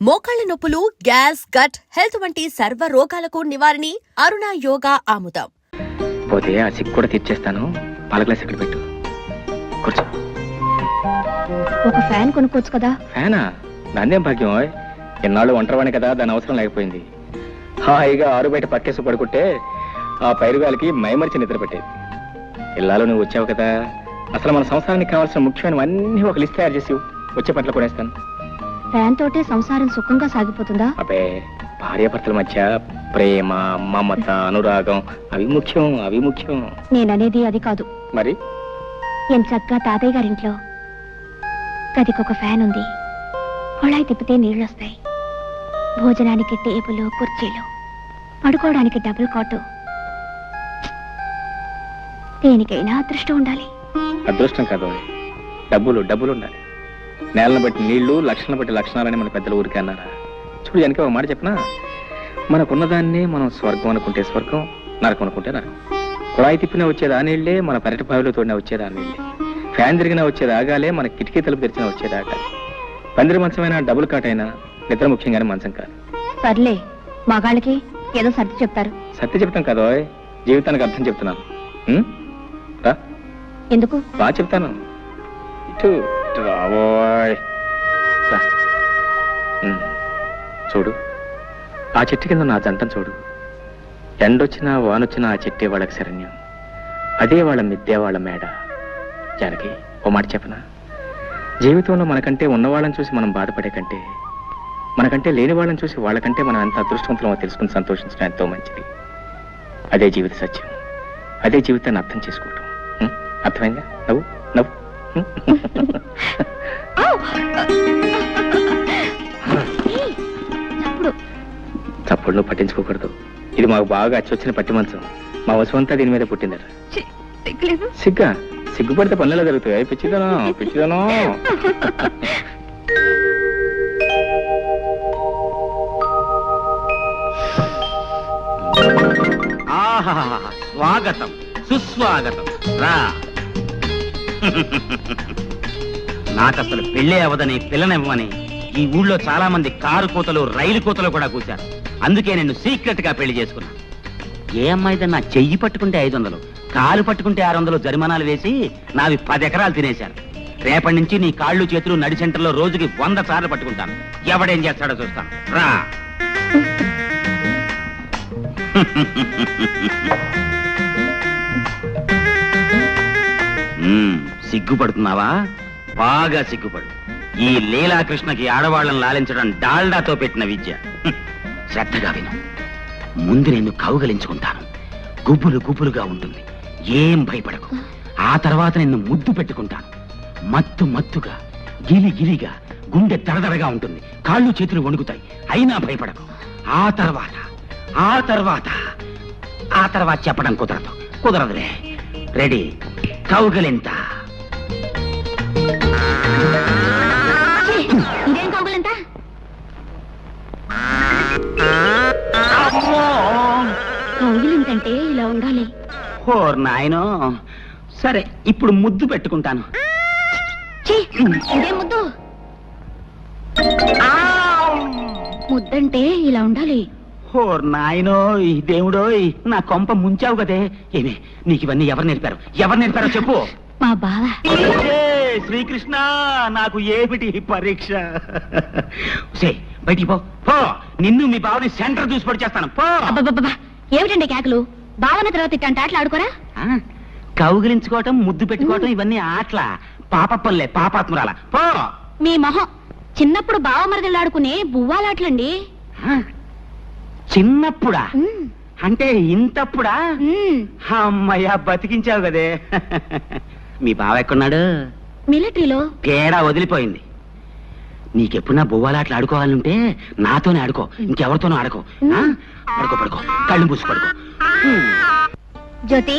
మోకాళ్ల నొప్పులు, gas, gut health వంటి సర్వ రోగాలకు నివారణి అరుణ యోగా ఆముదం. పోతే ఆ సిక్ కూడా తెచ్చేస్తాను. పాల గ్లాస్ ఇక్కడ పెట్టు. కూర్చో. ఒక ఫ్యాన్ కొనుక్కోవచ్చు కదా. ఫ్యానా? నాందేం భాగ్యం. ఎన్నాళ్ళు ఒంటరివాణి కదా, దాని అవసరం లేకపోయింది. హాయిగా ఆరు బయట పక్కేసి పడుకుంటే ఆ పైరుగాలికి మైమరిచి నిద్ర పెట్టేది. ఇల్లాలో నువ్వు వచ్చావు కదా, అసలు మన సంసారానికి కావాల్సిన ముఖ్యమైనవన్నీ ఒక లిస్ట్ తయారు చేసి వచ్చే పట్ల కొనేస్తాను. ఫ్యాన్ తోటే సంసారం సుఖంగా సాగిపోతుందా? అబ్బే, భార్యాభర్తల మధ్య ప్రేమ, మమత, అనురాగం అవి ముఖ్యం. నేననేది అది కాదు. మరి ఎంచక్కా తాతయ్య గారింట్లో గదికొక ఫ్యాన్ ఉంది. కొళాయి తిప్పితే నీళ్ళొస్తాయి. భోజనానికి టేబుల్, కుర్చీలు, పడుకోవడానికి డబుల్ కాటు. దేనికైనా అదృష్టం ఉండాలి. అదృష్టం కాదు, డబ్బులు ఉండాలి. నేలను బట్టి నీళ్లు, లక్షణాలను బట్టి లక్షణాలని మన పెద్దలు ఊరికే అన్నారా? చూడు, వెనక ఒక మాట చెప్పనా, మనకున్నదాన్ని మనం స్వర్గం అనుకుంటే స్వర్గం, నరకం అనుకుంటే నరకం. కుళాయి తిప్పినా వచ్చేది ఆ నీళ్లే, మన పెరటి బావిలో తోడినా వచ్చేది ఆ నీళ్లే. ఫ్యాన్ తిరిగినా వచ్చేది ఆగాలే, మన కిటికీ తలుపు తెరిచినా వచ్చేది ఆగాలి. పందిరి మంచమైనా, డబుల్ కాటైనా నిద్ర ముఖ్యంగానే మంచం కాదు. సర్లే, మగాళ్ళకి ఏదో సర్ది చెప్తారు. సత్య చెప్తాం కదా, జీవితానికి అర్థం చెప్తున్నాను. రా, ఎందుకు? బాగా చెప్తాను. ఇటు రావోయ్. చూడు, ఆ చెట్టు కింద నా జంటం చూడు. ఎండొచ్చినా వానొచ్చినా ఆ చెట్టే వాళ్ళకి శరణ్యం. అదే వాళ్ళ మిద్దే, వాళ్ళ మేడ. జానకి, ఓ మాట చెప్పనా, జీవితంలో మనకంటే ఉన్నవాళ్ళని చూసి మనం బాధపడే కంటే, మనకంటే లేని వాళ్ళని చూసి వాళ్ళకంటే మనం ఎంత అదృష్టవంతులమో తెలుసుకుని సంతోషించడం ఎంతో మంచిది. అదే జీవిత సత్యం, అదే జీవితాన్ని అర్థం చేసుకోవటం. అర్థమైందా? నవ్వు నవ్వు. చప్పుడు పట్టించుకోకూడదు. ఇది మాకు బాగా అచ్చొచ్చిన పట్టి మంచం. మా వసువంతా దీని మీద పుట్టిందట. సిగ్గా? సిగ్గుపడితే పనులలో జరుగుతాయి. పిచ్చిదనం. స్వాగతం, సుస్వాగతం. రా. నాకసలు పెళ్ళే అవదని, పిల్లనివ్వమని ఈ ఊళ్ళో చాలా మంది కారు కోతలు, రైలు కోతలు కూడా కూర్చారు. అందుకే నేను సీక్రెట్ గా పెళ్లి చేసుకున్నా. ఏ అమ్మాయిదన్నా చెయ్యి పట్టుకుంటే 500, కాలు పట్టుకుంటే 600 జరిమానాలు వేసి నావి 10 ఎకరాలు తినేశారు. రేపటి నుంచి నీ కాళ్ళు చేతులు నడి సెంటర్లో రోజుకి 100 సార్లు పట్టుకుంటాను. ఎవడేం చేస్తాడో చూస్తాను. రా. సిగ్గుపడుతున్నావా? బాగా సిగ్గుపడు. ఈ లీలాకృష్ణకి ఆడవాళ్ళని లాలించడం డాల్డాతో పెట్టిన విద్య. శ్రద్ధగా విను. ముందు నేను కౌగలించుకుంటాను. గుబులు గుబులుగా ఉంటుంది, ఏం భయపడకు. ఆ తర్వాత నిన్ను ముద్దు పెట్టుకుంటాను. మత్తు మత్తుగా, గిలి గిలిగా, గుండె దడదడగా ఉంటుంది. కాళ్ళు చేతులు వణుకుతాయి, అయినా భయపడకు. ఆ తర్వాత చెప్పడం కుదరదులే. రెడీ? కౌగలింత. ఇదేం కౌగులింత? కౌగిలింతంటే ఇలా ఉండాలి. ఓర్ నాయనో. సరే, ఇప్పుడు ముద్దు పెట్టుకుంటాను. ఇదే ముద్దు? ముద్దంటే ఇలా ఉండాలి. ఓర్ నాయనో, ఈ దేవుడోయ్, నా కొంప ముంచావు కదే. ఏమే, నీకు ఇవన్నీ ఎవరు నేర్పారో చెప్పు. మా బావ. శ్రీకృష్ణ, నాకు ఏమిటి పరీక్ష? బయటికి పో. నిన్ను మీ బావని సెంటర్ చూసి పడి చేస్తాను. పో. ఏమిటండి కేకలు? బావన తర్వాత ఇట్టంటే ఆటలు ఆడుకోరా? కౌగిలించుకోవటం, ముద్దు పెట్టుకోవటం ఇవన్నీ ఆటల. పాపప్పలే, పాపాత్మురాల. పో. మీ మొహం. చిన్నప్పుడు బావ మరదలు ఆడుకునే బువ్వాలాటలండి. చిన్నప్పుడా? అంటే ఇంతప్పుడా? అమ్మయ్యా, బతికించావు కదే. మీ బావ ఎక్కడున్నాడు? మిలిటరీలో. తేడా వదిలిపోయింది. నీకెప్పుడన్నా బువ్వాలాట్లు ఆడుకోవాలంటే నాతోనే ఆడుకో, ఇంకెవరితోనూ ఆడుకో. పడుకో, కళ్ళు మూసి పడుకో. జ్యోతి,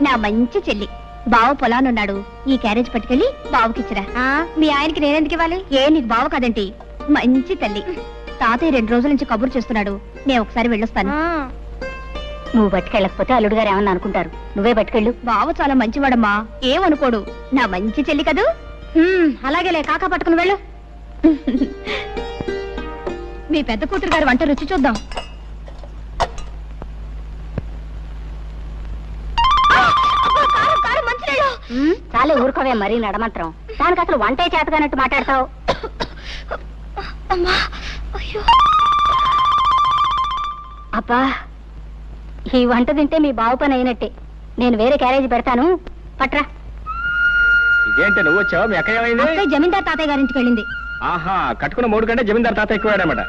నా మంచి చెల్లి. బావ పొలానున్నాడు. ఈ క్యారేజ్ పట్టుకెళ్ళి బావకిచ్చిరా. మీ ఆయనకి నేనెందుకు ఇవ్వాలి? నీకు బావ కాదంటి? మంచి తల్లి. తాతయ్య 2 రోజుల నుంచి కబురు చేస్తున్నాడు. నేను ఒకసారి వెళ్ళొస్తాను. నువ్వు పట్టుకెళ్ళకపోతే అల్లుడు గారు ఏమన్నా అనుకుంటారు. నువ్వే పట్టుకెళ్ళు. బావ చాలా మంచివాడమ్మా, ఏమనుకోడు. నా మంచి చెల్లి కదూ. అలాగేలే, కాకా పట్టుకుని వెళ్ళు. మీ పెద్ద కూతురు గారి వంట రుచి చూద్దాం. చాలే ఊరుకోవే మరీ నడమంత్రం. దానికి అసలు వంటే చేతగానట్టు మాట్లాడతావు. అబ్బా, ఈ వంట తింటే మీ బావు పని అయినట్టే. నేను వేరే క్యారేజీ పెడతాను, పట్రా. ఇదేంటి నువ్వు వచ్చావు? మీ అక్క ఏమైంది? అక్కయ్య జమీందార్ తాతయ్య గారింటికి వెళ్ళింది. ఆహా, కట్టుకున్న మూడు కంటే జమీందార్ తాత ఎక్కువాడనమాట.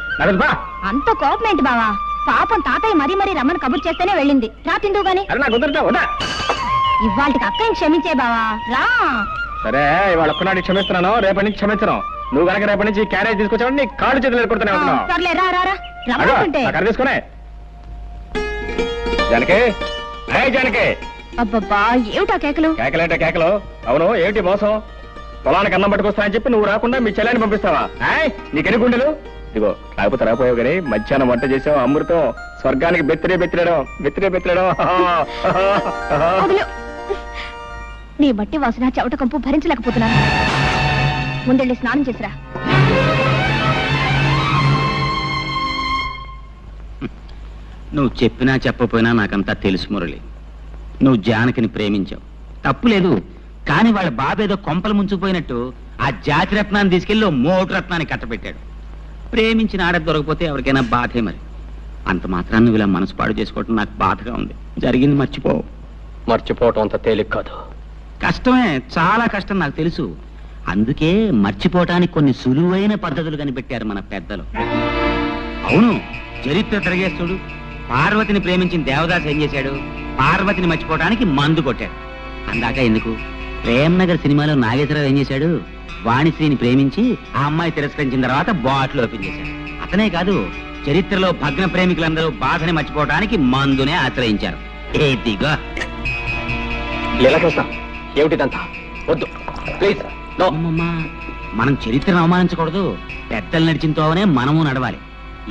అంత కోపం ఏంటి బావా? పాపం తాతయ్య మరీ మరీ రమ్మని కబుర్ చేస్తేనే వెళ్ళింది. రా తిందువు గాని. అరే నాకు కుదరటా వదా. ఇవాళకి అక్కయ్యని క్షమించే బావా, రా. సరే, ఇవాళ ఒక్కనాడు క్షమిస్తున్నాను, రేపటి నుంచి క్షమించను. నువ్వు కనుక రేపటి నుంచి క్యారేజ్ తీసుకొచ్చావు నీ కాళ్ళు చేతులు ఎదుర్కొడుతూనే ఉంటున్నావు. సర్లే, రా రా రా. రమ్మంటుంటే కర్ర తీసుకునే జానకి. జానకి, అబ్బబ్బా, ఏమిటా కేకలు? కేకలేంటే కేకలు? అవును, ఏమిటి మోసం? పొలానికి అన్నం పట్టుకొస్తానని చెప్పి నువ్వు రాకుండా మీ చెల్లెని పంపిస్తావా? నీకెన్ని గుండెలు? ఇదిగో, రాకపోతే రాపోయావు కానీ మధ్యాహ్నం వంట చేసావు అమృతం. స్వర్గానికి బెత్తిరే బెత్తిరడం. వదిలు. నీ బట్టి వాసన చెవట కంపు భరించలేకపోతున్నాను. ముందెళ్ళి స్నానం చేసిరా. నువ్వు చెప్పినా చెప్పపోయినా నాకంతా తెలుసు మురళి. నువ్వు జానకిని ప్రేమించావు, తప్పులేదు. కానీ వాళ్ళ బాబేదో కొంపలు ముంచుకుపోయినట్టు ఆ జాతి రత్నాన్ని తీసుకెళ్ళి మోటు రత్నాన్ని కట్టబెట్టాడు. ప్రేమించిన ఆడ దొరకపోతే ఎవరికైనా బాధే. మరి అంత మాత్రాన్ని నువ్వు ఇలా మనసు పాడు చేసుకోవటం నాకు బాధగా ఉంది. జరిగింది మర్చిపోవటం అంత తేలిక కాదు. కష్టమే, చాలా కష్టం, నాకు తెలుసు. అందుకే మర్చిపోవటానికి కొన్ని సులువైన పద్ధతులు కనిపెట్టారు మన పెద్దలు. అవును, చరిత్ర తిరగేస్తుడు. పార్వతిని ప్రేమించిన దేవదాస్ ఏం చేశాడు? పార్వతిని మర్చిపోవటానికి మందు కొట్టాడు. అందాక ఎందుకు, ప్రేమ్నగర్ సినిమాలో నాగేశ్వరరావు ఏం చేశాడు? వాణిశ్రీని ప్రేమించి ఆ అమ్మాయి తిరస్కరించిన తర్వాత బాటిల్ ఓపెన్ చేశాడు. అతనే కాదు, చరిత్రలో భగ్న ప్రేమికులందరూ బాధని మర్చిపోవటానికి మందునే ఆశ్రయించారు. ఏదిగా ఏమిటిదంతా? వద్దు ప్లీజ్. అమ్మమ్మా, మనం చరిత్రను అవమానించకూడదు. పెద్దలు నడిచిన తోవనే మనము నడవాలి.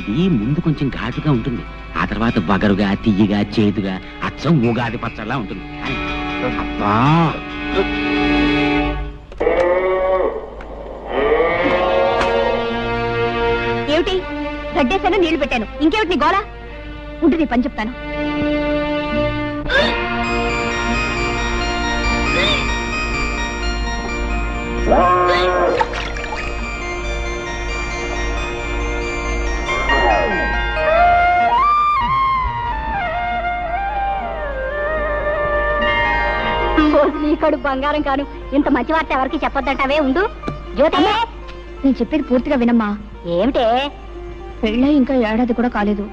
ఇది ముందు కొంచెం ఘాటుగా ఉంటుంది, ఆ తర్వాత బగరుగా, తియ్యగా, చేదుగా, అచ్చం ఉగాది పచ్చళ్ళ ఉంటుంది. అబ్బా, ఏమిటి? గడ్డేశాను, నీళ్లు పెట్టాను. ఇంకేమిటి నీ గోళ? ఉంటే నీ పని చెప్తాను. నీకడు బంగారం కాను. ఇంత మంచి వార్త ఎవరికి చెప్పొద్దంటావే. ఉండు జ్యోతి, నేను చెప్పేది పూర్తిగా వినమ్మా. ఏమిటే? పెళ్ళై ఇంకా ఏడాది కూడా కాలేదు,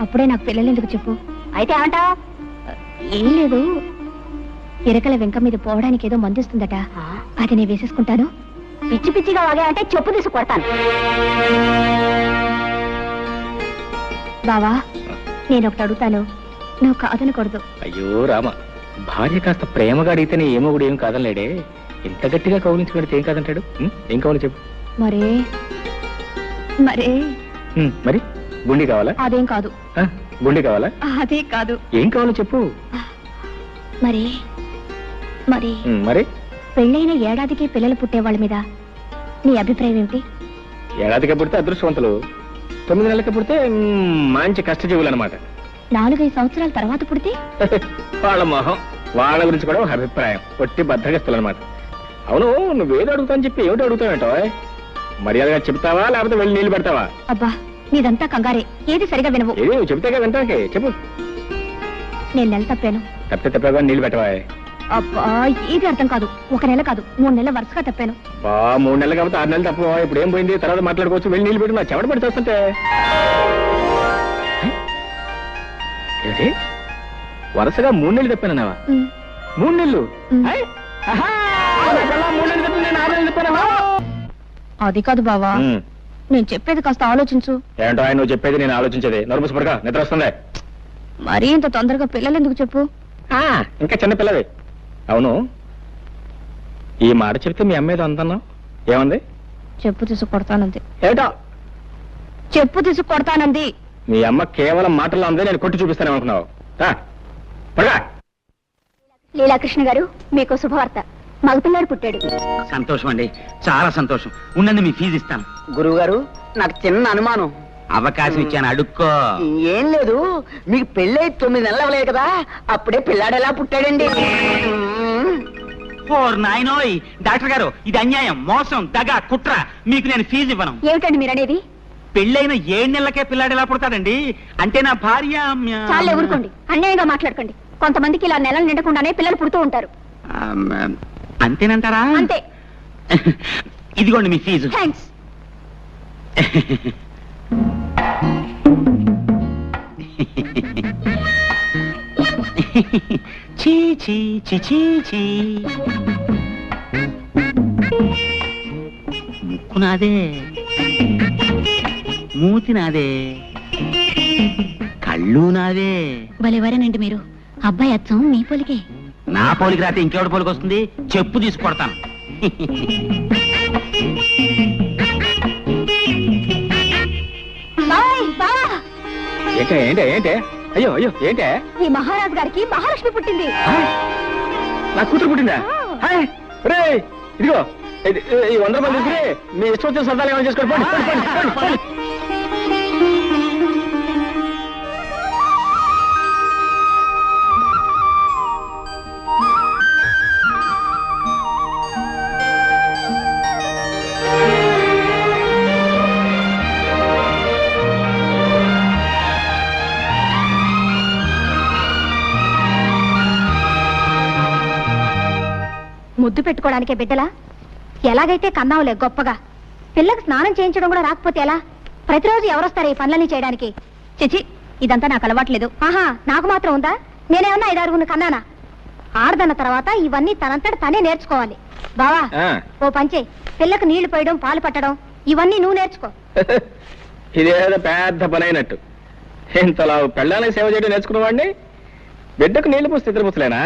అప్పుడే నాకు పిల్లలు ఎందుకు చెప్పు? అయితే ఏమంటావు? ఏం లేదు, ఇరకల వెంక మీద పోవడానికి ఏదో మందిస్తుందట, అది నేను వేసేసుకుంటాను. పిచ్చి పిచ్చిగా వాగా అంటే చెప్పు తీసి కొడతాను. బావా, నేను ఒకటి అడుగుతాను, నువ్వు కాదనకూడదు. అయ్యో రామ, భార్య కాస్త ప్రేమగా అడిగితేనే ఏమో కూడా ఏం కాదనలేడే. ఇంత గట్టిగా కౌలించుకుంటే ఏం కాదంటాడు? ఏం కావాలి చెప్పు. మరే మరే మరి గుండి కావాలా? అదేం కాదు. గుండి కావాలా? అదే కాదు. ఏం కావాలో చెప్పు. మరి మరి మరి పెళ్ళైన ఏడాదికి పిల్లలు పుట్టే వాళ్ళ మీద నీ అభిప్రాయం ఏమిటి? ఏడాదికి పుడితే అదృష్టవంతులు, 9 నెలలకి పుడితే మంచి కష్టజీవులు అనమాట. 4-5 సంవత్సరాల తర్వాత పుడితే వాళ్ళ మొహం, వాళ్ళ గురించి కూడా ఒక అభిప్రాయం. ఒట్టి బద్దగస్తులు అనమాట. అవును, నువ్వేదో అడుగుతావని చెప్పి ఏమిటి అడుగుతావేంటో? మర్యాదగా చెప్తావా లేకపోతే వెళ్ళి నీళ్లు పెడతావా? అబ్బా, నీదంతా కంగారే, ఏది సరిగా వినవు. ఏది నువ్వు చెప్తే వింటాకే చెప్పు. నేను నెల తప్పాను. తప్పగా నీళ్లు పెట్టవా? అబ్బా, ఏది అర్థం కాదు. 1 నెల కాదు, 3 నెలల వరుసగా తప్పాను. 3 నెలలు కాబట్టి 6 నెలలు తప్ప. ఇప్పుడు ఏం పోయింది, తర్వాత మాట్లాడుకోవచ్చు. వెళ్ళి నీళ్లు పెట్టు. నా చెమట పడి చూస్తుంటే ఏంటి వరుసగా 3 నెలలు తప్పానన్నావా? 3 నెలలు? 3 నెలలు తప్పి నేను 6 నెలలు తప్పానా? అది కాదు బావా, నేను చెప్పేది కాస్త ఆలోచించు. ఏంటో ఆయన నువ్వు చెప్పేది నేను ఆలోచించేది. నోరు పడక, నిద్ర వస్తుంది. మరీ ఇంత తొందరగా పిల్లలు ఎందుకు చెప్పు? ఇంకా చిన్న పిల్లవి. అవును, ఈ మాట చెప్తే మీ అమ్మ ఏదో అందన్నావు, ఏమంది? చెప్పు తీసుకు కొడతానంది. ఏటో చెప్పు తీసుకు కొడతానంది. మీ అమ్మ కేవలం మాటల్లో ఉంది, నేను కొట్టి చూపిస్తానే అనుకున్నావు. లీలాకృష్ణ గారు, మీకు శుభవార్త. మగపిల్లాడు పుట్టాడు. సంతోషం అండి, చాలా సంతోషం. ఉండండి, మీ ఫీజు ఇస్తాను. గురువు గారు, నాకు చిన్న అనుమానం. అవకాశం ఇచ్చాను, అడుక్కో. ఏం లేదు, మీకు పెళ్ళై 9 నెలలు అవ్వలేదు కదా, అప్పుడే పిల్లాడెలా పుట్టాడండి. ఓర్ నాయనోయ్, డాక్టర్ గారు ఇది అన్యాయం, మోసం, దగ, కుట్ర. మీకు నేను ఫీజు ఇవ్వను. ఏమిటండి మీరు అనేది? పెళ్ళైన 7 నెలలకే పిల్లాడు ఎలా పుడతాడండి? అంటే నా భార్య చాలే ఊరుకోండి, అన్యాయంగా మాట్లాడకండి. కొంతమందికి ఇలా నెలలు నిండకుండానే పిల్లలు పుడుతూ ఉంటారు. అంతేనంటారా? అంతే. ఇదిగోండి మీ ఫీజు. థ్యాంక్స్. చీ చీ చీ చీ చీ. ముక్కు నాదే, మూతి నాదే, కళ్ళు నాదే. భలేవారేనండి మీరు. అబ్బాయి అచ్చం మీ పోలికే. నా పోలికి రాతే ఇంకెవడి పోలికి వస్తుంది? చెప్పు తీసుకొడతాను. ఏంటే ఏంటే ఏంటే? అయ్యో అయ్యో ఏంటే? ఈ మహారాజు గారికి మహాలక్ష్మి పుట్టింది. నా కూతురు పుట్టిందా? హాయ్ రేయ్, ఇదిగో ఈ 100 రూపాయలు తీసుకుని మీ ఇష్టం వచ్చిన సరదాలు ఏమైనా చేసుకోండి. పోండి, పోండి, పోండి, పోండి. ముద్దు పెట్టుకోవడానికే బిడ్డలా? ఎలాగైతే కన్నావులే గొప్పగా. పిల్లకి స్నానం చేయించడం కూడా రాకపోతే ఎలా? ప్రతిరోజు ఎవరొస్తారు ఈ పనులన్నీ చేయడానికి? చిచి, ఇదంతా నాకు అలవాట్లేదు. ఆహా, నాకు మాత్రం ఉందా? నేనేమన్నా 5-6 కన్నానా? ఆడదన్న తర్వాత ఇవన్నీ తనంతట తనే నేర్చుకోవాలి. బావా, ఓ పంచే, పిల్లకు నీళ్లు పోయడం, పాలు పట్టడం ఇవన్నీ నువ్వు నేర్చుకో. ఇదేదో పెద్ద పని అయినట్టు. ఇంతలా పెళ్ళానికి సేవ చేయడం నేర్చుకున్నవాడిని బిడ్డకు నీళ్లు పోస్తే ఇద్దరు ముసలేనా?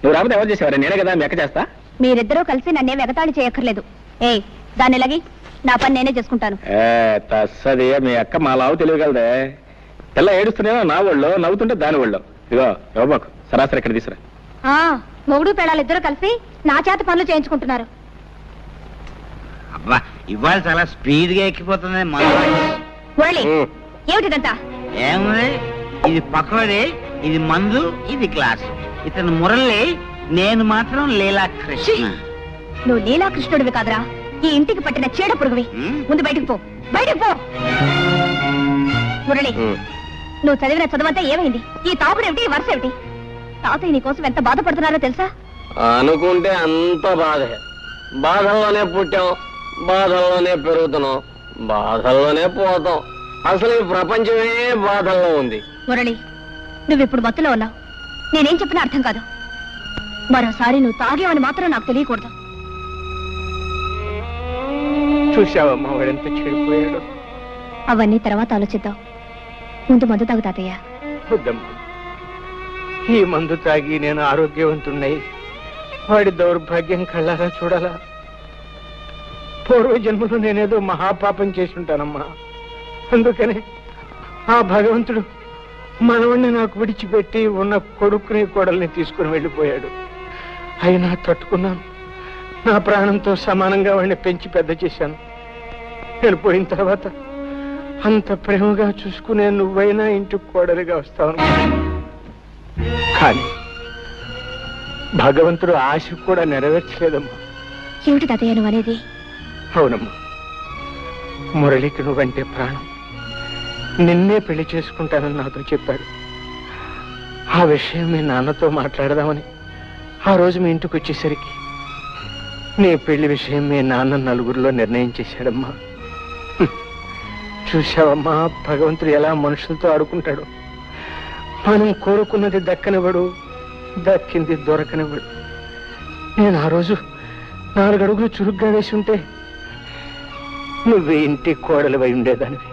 నువ్వు రాకపోతే ఎవరు చేసేవారు? నేనే కదా మీ అక్క చేస్తా. మీరిద్దరూ కలిసి నన్నే వెగతాళి చేయక్కర్లేదు. ఏ దాన్ని ఎలాగి, నా పని నేనే చేసుకుంటాను. తస్సది, మీ అక్క మా లావు తెలియగలదే. పిల్ల ఏడుస్తున్నానో నా ఒళ్ళో, నవ్వుతుంటే దాని ఒళ్ళో. ఇదిగో ఇవ్వబాకు, సరాసరి ఇక్కడ తీసురా. మొగుడు పెళ్ళాలిద్దరూ కలిసి నా చేత పనులు చేయించుకుంటున్నారు. అబ్బా, ఇవాళ చాలా స్పీడ్ గా ఎక్కిపోతుంది. మురళి, ఏమిటిదంతా? ఏముంది, ఇది పకోడీ, ఇది మందు, ఇది గ్లాస్. ఇతను మురళి, నేను మాత్రం లీలాకృష్ణ. నువ్వు లీలాకృష్ణుడివి కాదురా, ఈ ఇంటికి పట్టిన చీడ పురుగువి. ముందు బయటికి పో, బయటికి పో. మురళి, నువ్వు చదివిన చదువంతా ఏమైంది? ఈ తాపుడేమిటి, ఈ వరుస ఏమిటి? తాతయ్య నీ కోసం ఎంత బాధపడుతున్నారో తెలుసా? అనుకుంటే అంత బాధే. బాధల్లోనే పుట్టాం, బాధల్లోనే పెరుగుతున్నాం, బాధల్లోనే పోతాం. అసలు ఈ ప్రపంచమే బాధల్లో ఉంది. మురళి, నువ్విప్పుడు మత్తులో ఉన్నావు. నేనేం చెప్పినా అర్థం కాదు. మరోసారి నువ్వు తాగేవని మాత్రం నాకు తెలియకూడదు. చూసావమ్మా వాడెంత చెడిపోయాడు. అవన్నీ తర్వాత ఆలోచిద్దాం. ముందు మందు తాగు తాతయ్య. వద్దమ్మా, ఈ మందు తాగి నేను ఆరోగ్యవంతున్నై వాడి దౌర్భాగ్యం కళ్ళారా చూడాలా? పూర్వ జన్మలో నేనేదో మహాపాపం చేసి ఉంటానమ్మా. అందుకనే ఆ భగవంతుడు మనవణ్ణి నాకు విడిచిపెట్టి ఉన్న కొడుకుని కోడల్ని తీసుకుని వెళ్ళిపోయాడు. అయినా తట్టుకున్నాను. నా ప్రాణంతో సమానంగా వాడిని పెంచి పెద్ద చేశాను. నేను పోయిన తర్వాత అంత ప్రేమగా చూసుకునే నువ్వైనా ఇంటికి కోడలిగా వస్తావు. కానీ భగవంతుడు ఆశ కూడా నెరవేర్చలేదమ్మా. ఏమిటి తాతయ్య నువ్వు అనేది? అవునమ్మా, మురళికి నువ్వంటే ప్రాణం. నిన్నే పెళ్లి చేసుకుంటానని నాతో చెప్పాడు. ఆ విషయం మీ నాన్నతో మాట్లాడదామని ఆ రోజు మీ ఇంటికి వచ్చేసరికి నీ పెళ్లి విషయం మీ నాన్న నలుగురిలో నిర్ణయం చేశాడమ్మా. చూశావమ్మా, భగవంతుడు ఎలా మనుషులతో ఆడుకుంటాడు. మనం కోరుకున్నది దక్కనివ్వడు, దక్కింది దొరకనివ్వడు. నేను ఆ రోజు 4 అడుగులు చురుగ్గా వేసి ఉంటే నువ్వే ఇంటి కోడలివై ఉండేదానివి.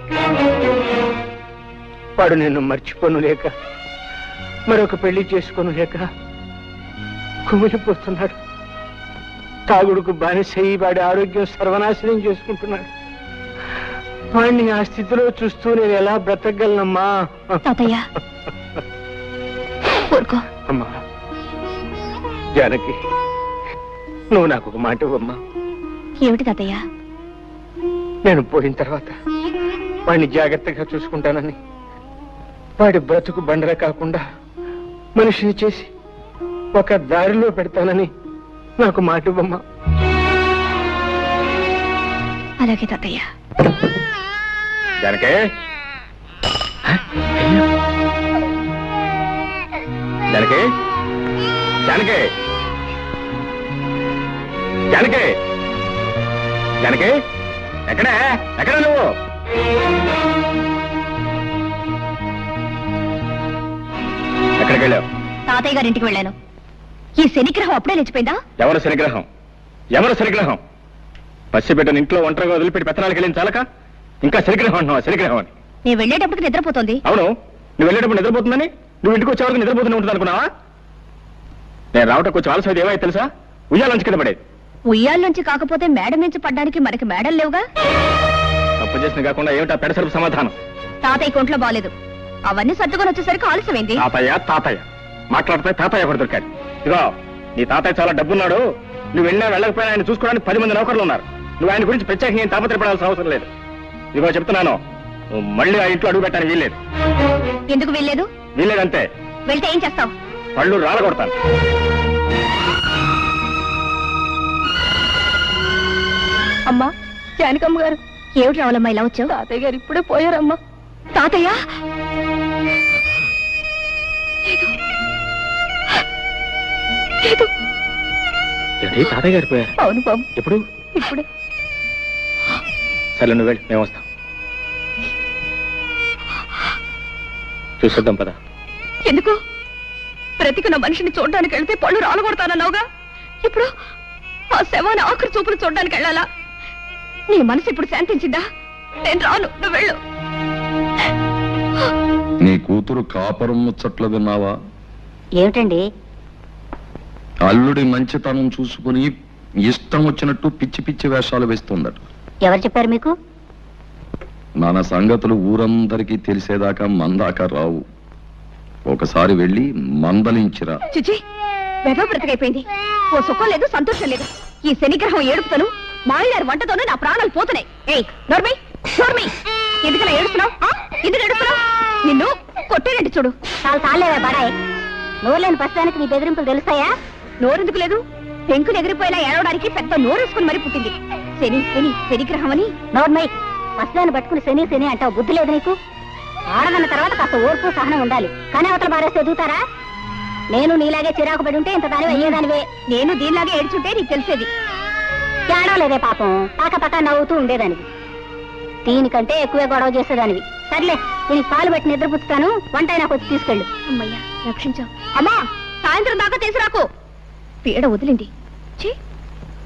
వాడు నిన్ను మర్చిపోను లేక, మరొక పెళ్లి చేసుకోను లేక కుమిలిపోతున్నాడు. తాగుడుకు బానిసయి వాడి ఆరోగ్యం సర్వనాశనం చేసుకుంటున్నాడు. వాడిని ఆ స్థితిలో చూస్తూ నేను ఎలా బ్రతకగలనమ్మా? తాతయ్య ఊరుకో. అమ్మా జానకి, నువ్వు నాకు ఒక మాట ఇవ్వమ్మా. ఏమిటి తాతయ్య? నేను పోయిన తర్వాత వాడిని జాగ్రత్తగా చూసుకుంటానని, వాడి బ్రతుకు బండర కాకుండా మనిషిని చేసి ఒక దారిలో పెడతానని నాకు మాట ఇవ్వమ్మా. అలాగే తాతయ్య. జానకే, జానకే, జానకే, జానకే, జానకే, ఎక్కడా ఎక్కడా నువ్వు? ఎక్కడికి వెళ్ళావు? తాతయ్య గారింటికి వెళ్ళాను. ఈ శనిగ్రహం అప్పుడే లేచిపోయిందా? ఎవరు శనిగ్రహం? ఎవరు శనిగ్రహం? పసిబిడ్డను ఇంట్లో ఒంటరిగా వదిలిపెట్టి పెత్తనాలకు వెళ్ళిన చాలక ఇంకా శనిగ్రహం అంటున్నావా? శనిగ్రహం అని. నేను వెళ్ళేటప్పటికి నిద్రపోతుంది. అవును, నువ్వు వెళ్ళేటప్పుడు నిద్రపోతుందని, నువ్వు ఇంటికి వచ్చే వరకు నిద్రపోతూనే ఉంటుంది అనుకున్నావా? నేను రావటం కొంచెం ఆలస్యం ఏమైతే తెలుసా? ఉయ్యాలంచి కింద పడేది. ఉయ్యాల నుంచి కాకపోతే మేడం నుంచి పడ్డానికి మనకి మేడలు లేవుగా. తప్పు చేసిన కాకుండా ఏమిటా పెడసరుపు సమాధానం? తాతయ్య కొంట్లో బాలేదు. అవన్నీ సర్దుకొని వచ్చేసరికి ఆలస్యమైంది. తాతయ్య తాతయ్య మాట్లాడితే తాతయ్య ఒకటి దొరికాడు. ఇదిగో, నీ తాతయ్య చాలా డబ్బున్నాడు. నువ్వు వెళ్ళినా వెళ్ళకపోయినా ఆయన చూసుకోవడానికి 10 మంది నౌకర్లు ఉన్నారు. నువ్వు ఆయన గురించి ప్రత్యేకంగా ఏం తాపత్రపడాల్సిన అవసరం లేదు. ఇదిగో చెప్తున్నాను, నువ్వు మళ్ళీ ఆ ఇంట్లో అడుగు పెట్టడానికి వీల్లేదు. ఎందుకు వెళ్ళలేదు? వీల్లేదంతే. వెళ్తే ఏం చేస్తావు? పళ్ళు రాలగొడతాను. అమ్మా, జానకమ్మ గారు. ఏమిటి రావాలమ్మా ఇలా వచ్చావు? తాతయ్య గారు ఇప్పుడే పోయారమ్మా. తాతయ్య? ఏంటి, తాతయ్య గారు పోయారు? అవును బాబు. ఎప్పుడు? ఇప్పుడే. సరే నువ్వు వెళ్ళి, మేము వస్తాం. చూసొద్దాం పద. ఎందుకు? బ్రతికున్న మనిషిని చూడడానికి వెళ్తే పళ్ళు రాలగొడతానన్నావుగా. ఇప్పుడు ఆ శవాన్ని ఆఖరి చూపులు చూడడానికి వెళ్ళాలా? నీ మనసు ఇప్పుడు శాంతించిందా? నేను రాను, నువ్వు వెళ్ళు. నీ కూతురు కాపురం ముచ్చట్లు విన్నావా? ఏమిటండి? అల్లుడి మంచితనం చూసుకుని ఇష్టం వచ్చినట్టు పిచ్చి పిచ్చి వేషాలు వేస్తుందట. ఎవరు చెప్పారు మీకు? మన సంగతులు ఊరందరికీ తెలిసేదాకా మందాక రావు. ఒకసారి వెళ్ళి మందలించిరా. చిచి, వెధవ బ్రతికైపోయింది. ఓ సుఖం లేదు, సంతోషం లేదు. ఈ శనిగ్రహం ఏడుపుతాను, మాయదారి వంటతోనే నా ప్రాణాలు పోతున్నాయి. ఏయ్ నోర్మి, నోర్మి, ఎందుకలా ఏడుస్తున్నావు? ఎందుకు ఏడుస్తున్నావు? నిన్ను కొట్టేనండి చూడు. చాలా సాలేవే బడాయ్. నోరులేని ప్రస్తుతానికి నీ బెదిరింపులు తెలుస్తాయా? నోరెందుకు లేదు? పెంకులు ఎగిరిపోయేలా ఏడవడానికి పెద్ద నోరేసుకుని మరీ పుట్టింది. శని శని శనిగ్రహం అని. నోర్మై, ప్రస్తుతాన్ని పట్టుకుని శని శని అంటావు. బుద్ధి లేదు నీకు? ఆడదన్న తర్వాత కాస్త ఓర్పు సహనం ఉండాలి. కానీ అవతల బారేస్తే ఎదుగుతారా? నేను నీలాగే చిరాకు పడి ఉంటే ఇంత దాని అయ్యేదానివే. నేను దీనిలాగే ఏడ్చుంటే నీకు తెలిసేది. ఏడవలేదే పాపం, పక్క నవ్వుతూ ఉండేదానివి. దీనికంటే ఎక్కువే గొడవ చేసేదానివి. సర్లే, దీనికి పాలు పెట్టి నిద్రపుచ్చుతాను. వంట నాకు వచ్చి తీసుకెళ్ళు. అమ్మయ్యా, రక్షించావు. అమ్మా, సాయంత్రం దాకా తీసుకురాకు. పీడ వదిలింది. ఛీ.